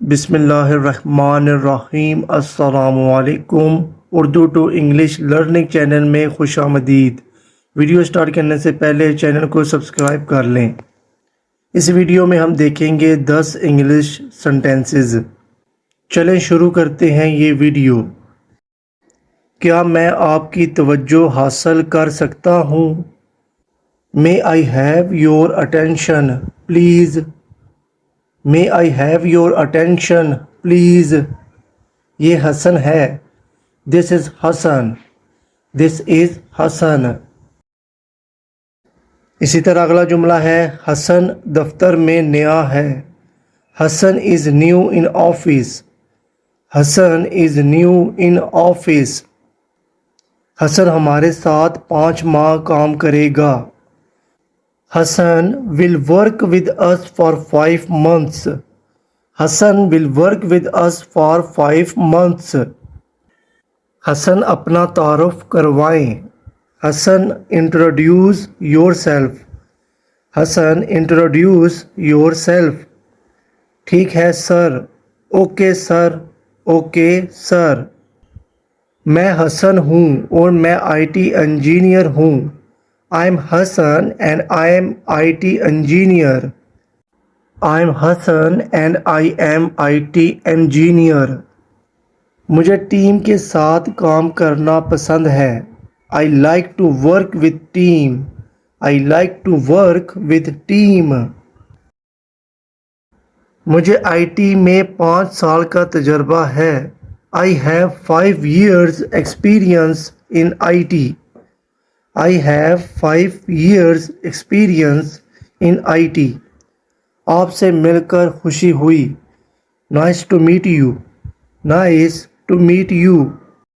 بسم اللہ الرحمن الرحیم۔ السلام علیکم۔ Urdu to English learning channel میں خوش آمدید۔ ویڈیو سٹارٹ کرنے سے پہلے چینل کو سبسکرائب کر لیں۔ اس ویڈیو میں ہم دیکھیں گے 10 انگلش سنٹینسز۔ چلیں شروع کرتے ہیں یہ ویڈیو۔ کیا میں آپ کی توجہ حاصل کر سکتا ہوں؟ May I have your attention, please? May I have your attention, please? یہ حسن ہے۔ This is Hassan. This is Hassan. اسی طرح اگلا جملہ ہے حسن دفتر میں نیا ہے۔ حسن is new in office. Hasan is new in office. حسن ہمارے ساتھ 5 ماہ کام کرے گا۔ Hassan will work with us for 5 months. Hassan will work with us for 5 months. حسن اپنا تعارف کروائیں۔ حسن introduce yourself. حسن introduce yourself. ٹھیک ہے سر۔ Okay sir. Okay sir. میں حسن ہوں اور میں IT انجینئر ہوں۔ I'm Hassan and I am IT engineer. I'm Hassan and I am IT engineer. مجھے ٹیم کے ساتھ کام کرنا پسند ہے۔ I like to work with team. I like to work with team. مجھے IT میں 5 سال کا تجربہ ہے۔ I have 5 years experience in IT. I have 5 years experience in IT. آپ سے مل کر خوشی ہوئی۔ Nice to meet you. Nice to meet you.